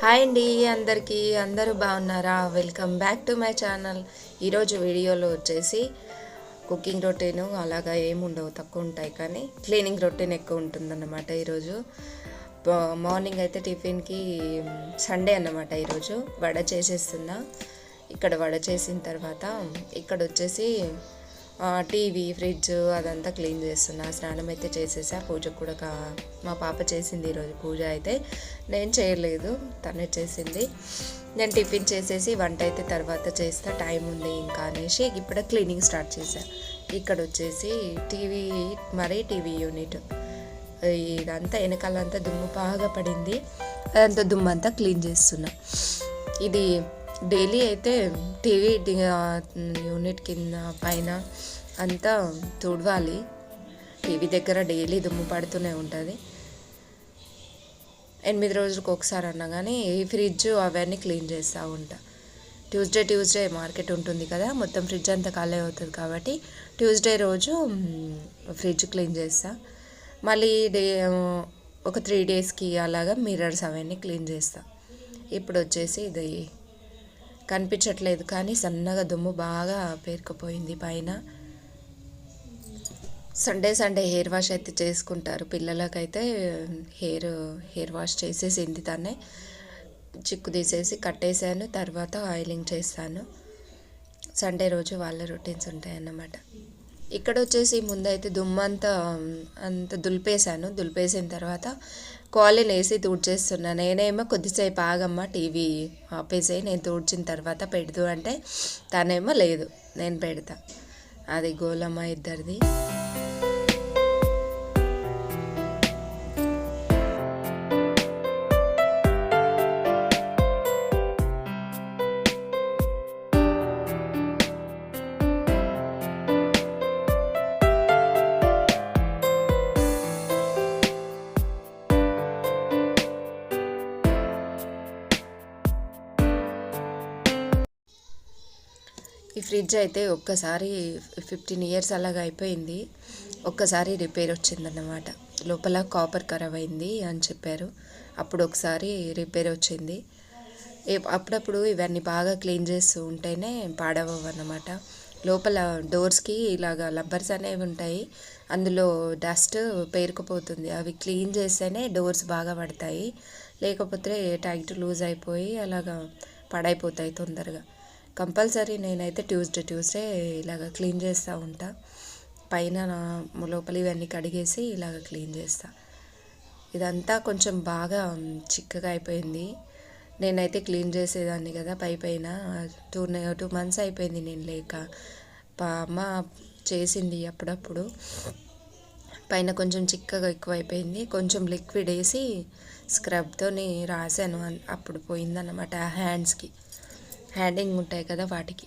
Hi అండి అందరికీ అందరూ బాగున్నారా? Welcome back to my channel. ఈరోజు వీడియోలో వచ్చేసి కుకింగ్ రొటీను అలాగా ఏముండవు, తక్కువ ఉంటాయి, కానీ క్లీనింగ్ రొటీన్ ఎక్కువ ఉంటుందన్నమాట. ఈరోజు మార్నింగ్ అయితే టిఫిన్కి సండే అన్నమాట. ఈరోజు వడ చేసేస్తున్నా. ఇక్కడ వడ చేసిన తర్వాత ఇక్కడ వచ్చేసి టీవీ, ఫ్రిడ్జ్ అదంతా క్లీన్ చేస్తున్నా. స్నానం అయితే చేసేసా. పూజ కూడా మా పాప చేసింది ఈరోజు. పూజ అయితే నేను చేయలేదు, తనే చేసింది. నేను టిఫిన్ చేసేసి వంట అయితే తర్వాత చేస్తా, టైం ఉంది ఇంకా అనేసి ఇప్పుడు క్లీనింగ్ స్టార్ట్ చేశా. ఇక్కడ వచ్చేసి టీవీ యూనిట్ ఇదంతా వెనకాలంతా దుమ్ము బాగా పడింది. అదంతా దుమ్ము అంతా క్లీన్ చేస్తున్నా. ఇది డైలీ అయితే టీవీ యూనిట్ కింద పైన అంతా తుడవాలి. టీవీ దగ్గర డైలీ దుమ్ము పడుతూనే ఉంటుంది. 8 రోజులకు ఒకసారి అన్నా కానీ ఈ ఫ్రిడ్జ్ అవన్నీ క్లీన్ చేస్తూ ఉంటా. ట్యూస్డే మార్కెట్ ఉంటుంది కదా, మొత్తం ఫ్రిడ్జ్ అంతా ఖాళీ అవుతుంది కాబట్టి ట్యూస్డే రోజు ఫ్రిడ్జ్ క్లీన్ చేస్తా. మళ్ళీ ఒక 3 డేస్కి అలాగా మిర్రర్స్ అవన్నీ క్లీన్ చేస్తా. ఇప్పుడు వచ్చేసి ఇది కనిపించట్లేదు కానీ సన్నగా దుమ్ము బాగా పేరుకుపోయింది పైన. సండే హెయిర్ వాష్ అయితే చేసుకుంటారు. పిల్లలకైతే హెయిర్ వాష్ చేసేసింది తనే. చిక్కు తీసేసి కట్టేసాను, తర్వాత ఆయిలింగ్ చేస్తాను. సండే రోజు వాళ్ళ రొటీన్స్ ఉంటాయన్నమాట. ఇక్కడ వచ్చేసి ముందైతే దుమ్మంతా దులిపేశాను. దులిపేసిన తర్వాత కాలిన్ వేసి తుడిచేస్తున్నా. నేనేమో కొద్దిసేపు ఆగమ్మ, టీవీ ఆపేసి నేను తుడిచిన తర్వాత పెడదు అంటే తనేమో లేదు నేను పెడతా. అది గోలమ్మ ఇద్దరిది. ఈ ఫ్రిడ్జ్ అయితే ఒక్కసారి 15 ఇయర్స్ అలాగ అయిపోయింది. ఒక్కసారి రిపేర్ వచ్చిందన్నమాట. లోపల కాపర్ ఖరాబ్ అయింది అని చెప్పారు. అప్పుడు ఒకసారి రిపేర్ వచ్చింది. అప్పుడప్పుడు ఇవన్నీ బాగా క్లీన్ చేస్తూ ఉంటేనే పాడవవు అన్నమాట. లోపల డోర్స్కి ఇలాగ లబ్బర్స్ అనేవి ఉంటాయి, అందులో డస్ట్ పేరుకుపోతుంది. అవి క్లీన్ చేస్తేనే డోర్స్ బాగా పడతాయి, లేకపోతే టైట్ లూజ్ అయిపోయి అలాగా పాడైపోతాయి తొందరగా. కంపల్సరీ నేనైతే ట్యూస్డే ఇలాగ క్లీన్ చేస్తూ ఉంటా. పైన లోపల ఇవన్నీ కడిగేసి ఇలాగ క్లీన్ చేస్తా. ఇదంతా కొంచెం బాగా చిక్కగా అయిపోయింది. నేనైతే క్లీన్ చేసేదాన్ని కదా పైన. 2 months అయిపోయింది నేను లేక. అమ్మ చేసింది అప్పుడప్పుడు. పైన కొంచెం చిక్కగా ఎక్కువ అయిపోయింది. కొంచెం లిక్విడ్ వేసి స్క్రబ్తో రాసాను, అప్పుడు పోయిందన్నమాట. హ్యాండ్స్కి హ్యాండింగ్ ఉంటాయి కదా వాటికి.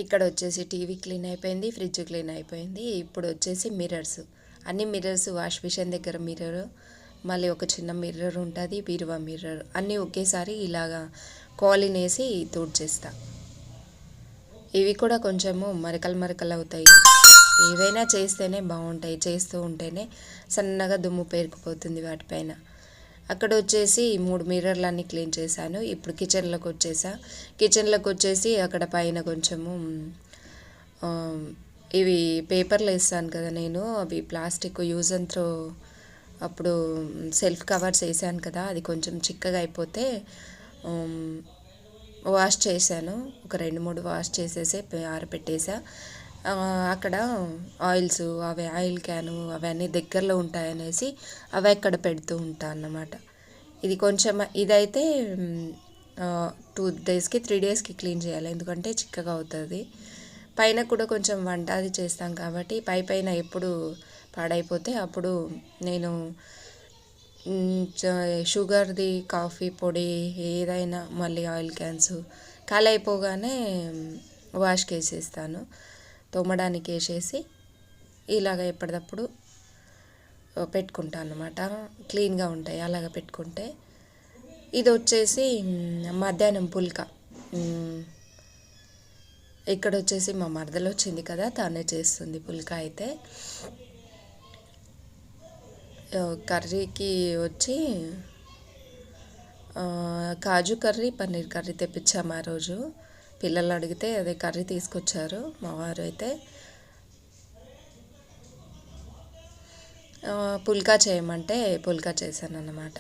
ఇక్కడ వచ్చేసి టీవీ క్లీన్ అయిపోయింది, ఫ్రిడ్జ్ క్లీన్ అయిపోయింది. ఇప్పుడు వచ్చేసి అన్ని మిర్రర్స్, వాష్ మిషన్ దగ్గర మిర్రర్, మళ్ళీ ఒక చిన్న మిర్రర్ ఉంటుంది, బీరువా మిర్రర్, అన్నీ ఒకేసారి ఇలాగా కాలిన్ వేసి తుడిచేస్తా. ఇవి కూడా కొంచెము మరకలు అవుతాయి. ఏవైనా చేస్తేనే బాగుంటాయి, చేస్తూ ఉంటేనే సన్నగా దుమ్ము పేరుకుపోతుంది వాటిపైన. అక్కడ వచ్చేసి 3 మిర్రర్లన్నీ క్లీన్ చేశాను. ఇప్పుడు కిచెన్లోకి వచ్చేసి అక్కడ పైన కొంచెము ఇవి పేపర్లు వేస్తాను కదా నేను, అవి ప్లాస్టిక్ యూజ్ అండ్ త్రో అప్పుడు సెల్ఫ్ కవర్స్ వేసాను కదా, అది కొంచెం చిక్కగా అయిపోతే వాష్ చేశాను. ఒక 2-3 వాష్ చేసేసి ఆరబెట్టేసా. అక్కడ ఆయిల్స్, ఆయిల్ క్యాను అవన్నీ దగ్గరలో ఉంటాయనేసి అవి అక్కడ పెడుతూ ఉంటాను అన్నమాట. ఇదైతే 2 daysకి 3 daysకి క్లీన్ చేయాలి, ఎందుకంటే చిక్కగా అవుతుంది. పైన కూడా కొంచెం వంట అది చేస్తాం కాబట్టి పైన ఎప్పుడు పాడైపోతే అప్పుడు నేను షుగర్ది కాఫీ పొడి ఏదైనా మళ్ళీ ఆయిల్ క్యాన్స్ ఖాళీ అయిపోగానే వాష్కి వేసేస్తాను. తోమడానికి వేసేసి ఇలాగ ఎప్పటికప్పుడు పెట్టుకుంటాను అన్నమాట. క్లీన్గా ఉంటాయి అలాగ పెట్టుకుంటే. ఇది వచ్చేసి మధ్యాహ్నం పుల్క. ఇక్కడ వచ్చేసి మా మరదలు వచ్చింది కదా, తానే చేస్తుంది పుల్క. అయితే కర్రీకి వచ్చి కాజు కర్రీ, పన్నీర్ కర్రీ తెప్పించాము ఆ రోజు. పిల్లలు అడిగితే అదే కర్రీ తీసుకొచ్చారు. మా వారు అయితే పుల్కా చేయమంటే పుల్కా చేశాను అన్నమాట.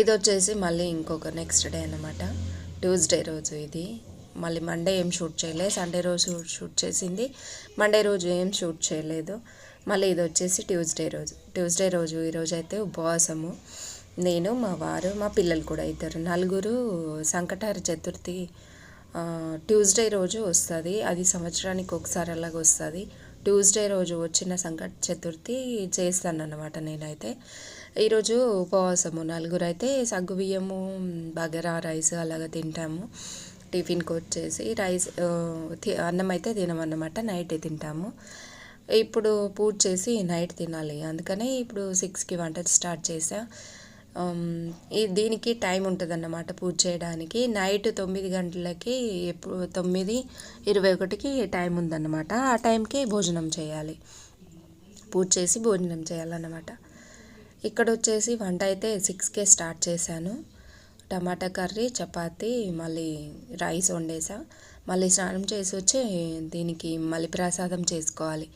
ఇది వచ్చేసి మళ్ళీ ఇంకొక నెక్స్ట్ డే అన్నమాట, ట్యూస్డే రోజు ఇది. మళ్ళీ మండే ఏం షూట్ చేయలేదు, సండే రోజు షూట్ చేసింది, మండే రోజు ఏం షూట్ చేయలేదు. మళ్ళీ ఇది వచ్చేసి ట్యూస్డే రోజు ఈరోజు అయితే ఉపవాసము. నేను, మా వారు, మా పిల్లలు కూడా ఇద్దరు, నలుగురు. సంకటార చతుర్థి ట్యూస్డే రోజు వస్తుంది. అది సంవత్సరానికి ఒకసారి అలాగ వస్తుంది. ట్యూస్డే రోజు వచ్చిన సంకట చతుర్థి చేస్తానన్నమాట నేనైతే. ఈరోజు ఉపవాసము. నలుగురు అయితే సగ్గుబియ్యము, బగారా రైస్ అలాగ తింటాము. టిఫిన్కి వచ్చేసి రైస్ అన్నం అయితే తినమన్నమాట, నైట్ తింటాము. ఇప్పుడు పూజ చేసి నైట్ తినాలి, అందుకనే ఇప్పుడు 6కి వంట స్టార్ట్ చేసా. దీనికి టైం ఉంటుందన్నమాట పూజ చేయడానికి. నైట్ 9 గంటలకి, ఎప్పుడు 9:21కి టైం ఉందన్నమాట. ఆ టైంకి భోజనం చేయాలి, పూజ చేసి భోజనం చేయాలన్నమాట. ఇక్కడ వచ్చేసి వంట అయితే 6కే స్టార్ట్ చేశాను. టమాటా కర్రీ, చపాతీ, మళ్ళీ రైస్ వండేసా. మళ్ళీ స్నానం చేసి వచ్చి దీనికి మళ్ళీ ప్రసాదం చేసుకోవాలి.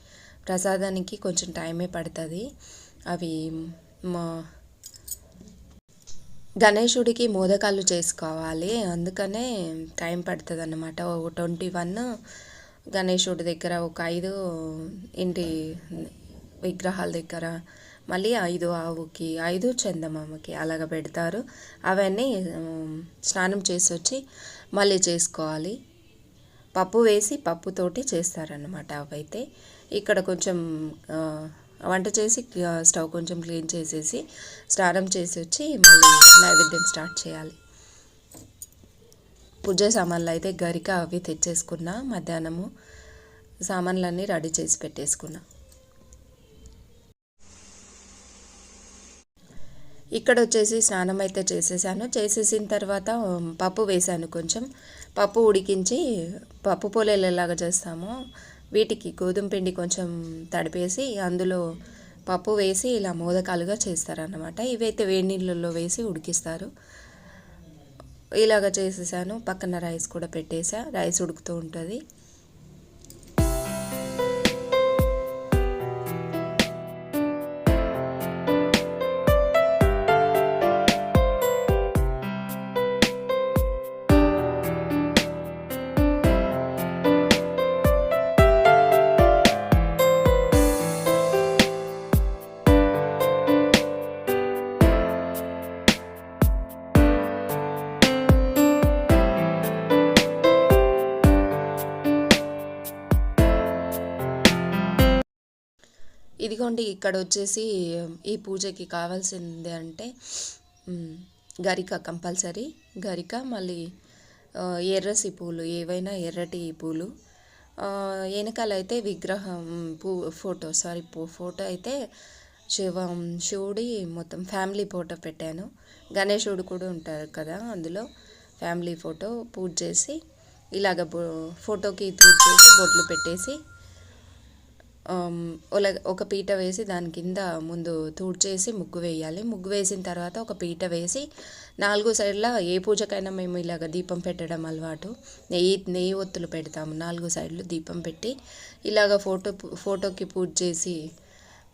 ప్రసాదానికి కొంచెం టైమే పడుతుంది. అవి మా గణేశుడికి మోదకాలు చేసుకోవాలి, అందుకనే టైం పడుతుంది అన్నమాట. 21 గణేశుడి దగ్గర, ఒక 5 ఇంటి విగ్రహాల దగ్గర, మళ్ళీ 5 ఆవుకి, 5 చందమామకి అలాగ పెడతారు. అవన్నీ స్నానం చేసి వచ్చి మళ్ళీ చేసుకోవాలి. పప్పు వేసి పప్పుతోటి చేస్తారన్నమాట అవైతే. ఇక్కడ కొంచెం వంట చేసి స్టవ్ కొంచెం క్లీన్ చేసేసి స్నానం చేసి వచ్చి మళ్ళీ నైవేద్యం స్టార్ట్ చేయాలి. పూజ సామాన్లు అయితే గరిక అవి తెచ్చేసుకున్నా. మధ్యాహ్నము సామాన్లన్నీ రెడీ చేసి పెట్టేసుకున్నా. ఇక్కడ వచ్చేసి స్నానం అయితే చేసేసాను. చేసేసిన తర్వాత పప్పు వేసాను. కొంచెం పప్పు ఉడికించి, పప్పు పోలేలు ఎలాగ చేస్తామో వీటికి గోధుమ పిండి కొంచెం తడిపేసి అందులో పప్పు వేసి ఇలా మోదకాలుగా చేస్తారన్నమాట. ఇవైతే వేడి నీళ్ళల్లో వేసి ఉడికిస్తారు. ఇలాగ చేసేసాను. పక్కన రైస్ కూడా పెట్టేసా, రైస్ ఉడుకుతూ ఉంటుంది. ఇదిగోండి, ఇక్కడ వచ్చేసి ఈ పూజకి కావాల్సింది అంటే గరిక కంపల్సరీ, గరిక, మళ్ళీ ఎర్రసి పూలు, ఏవైనా ఎర్రటి పూలు. వెనకాలైతే విగ్రహం ఫోటో అయితే శివుడి మొత్తం ఫ్యామిలీ ఫోటో పెట్టాను. గణేశుడు కూడా ఉంటారు కదా అందులో, ఫ్యామిలీ ఫోటో పూజ చేసి ఇలాగ ఫోటోకి పూజ చేసి బొట్లు పెట్టేసి ఒక పీట వేసి దాని కింద ముందు తూడ్చేసి ముగ్గు వేయాలి. ముగ్గు వేసిన తర్వాత ఒక పీట వేసి 4 సైడ్ల, ఏ పూజకైనా మేము ఇలాగ దీపం పెట్టడం అలవాటు. నెయ్యి ఒత్తులు పెడతాము. 4 సైడ్లు దీపం పెట్టి ఇలాగ ఫోటోకి పూజ చేసి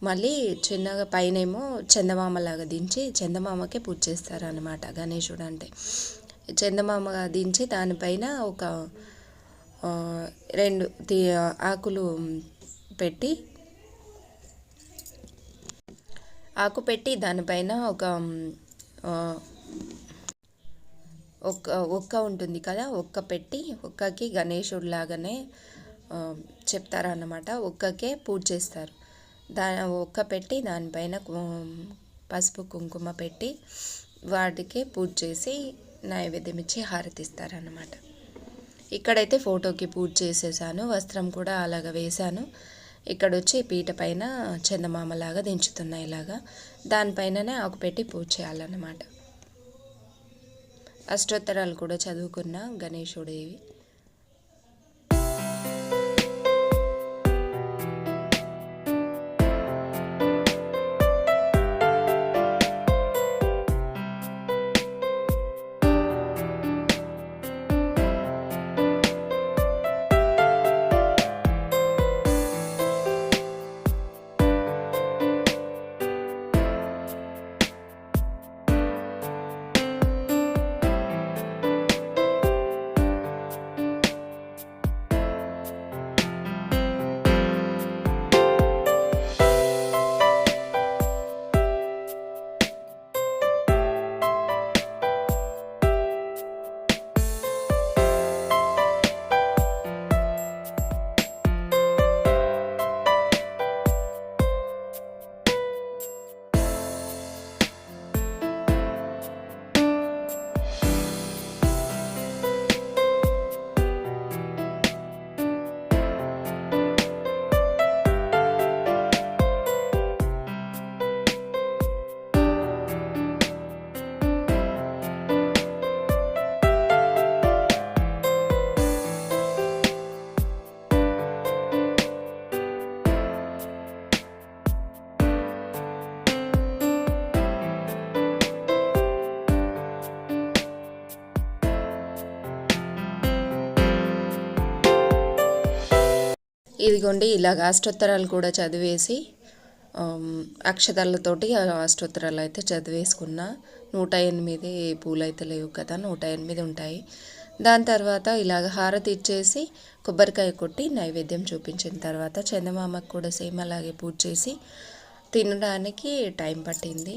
మళ్ళీ చిన్నగా పైనేమో చందమామలాగా దించి, చందమామకే పూజ చేస్తారనమాట గణేశుడు అంటే. చందమామగా దించి దానిపైన ఒక 2 ఆకులు పెట్టి, ఆకు పెట్టి దానిపైన ఒక్క ఉంటుంది కదా, ఒక్క పెట్టి, ఒక్కకి గణేశుడు లాగానే చెప్తారన్నమాట. ఒక్కకే పూజ చేస్తారు. ఒక్క పెట్టి దానిపైన పసుపు కుంకుమ పెట్టి వాటికి పూజ చేసి నైవేద్యం ఇచ్చి హారతిస్తారన్నమాట. ఇక్కడైతే ఫోటోకి పూజ చేసేసాను, వస్త్రం కూడా అలాగ వేశాను. ఇక్కడ వచ్చి పీట పైన చందమామలాగా దించుతున్నాయి. ఇలాగా దానిపైననే ఆకు పెట్టి పూజ చేయాలన్నమాట. అష్టోత్తరాలు కూడా చదువుకున్న గణేశుడేవి. ఇదిగోండి ఇలాగ అష్టోత్తరాలు కూడా చదివేసి అక్షతాలతోటి అష్టోత్తరాలు అయితే చదివేసుకున్నా. 108 పూలు అయితే లేవు కదా, 108 ఉంటాయి. దాని తర్వాత ఇలాగ హారతి ఇచ్చేసి కొబ్బరికాయ కొట్టి నైవేద్యం చూపించిన తర్వాత చందమామకు కూడా సేమ్ అలాగే పూజ చేసి తినడానికి టైం పట్టింది.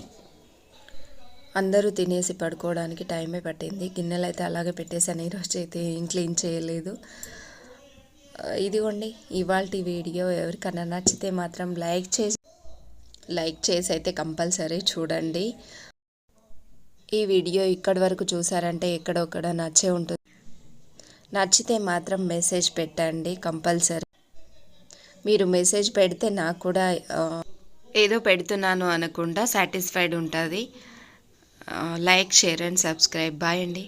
అందరూ తినేసి పడుకోవడానికి టైమే పట్టింది. గిన్నెలు అయితే అలాగే పెట్టేశాను. ఈరోజు అయితే క్లీన్ చేయలేదు. ఇదిగోండి ఇవాల్టి వీడియో. ఎవరికన్నా నచ్చితే మాత్రం లైక్ చేసి అయితే కంపల్సరీ చూడండి. ఈ వీడియో ఇక్కడి వరకు చూసారంటే ఎక్కడొక్కడ నచ్చే ఉంటుంది. నచ్చితే మాత్రం మెసేజ్ పెట్టండి కంపల్సరీ. మీరు మెసేజ్ పెడితే నాకు కూడా ఏదో పెడుతున్నాను అనకుండా సాటిస్ఫైడ్ ఉంటుంది. Like, share and subscribe. Bye అండి.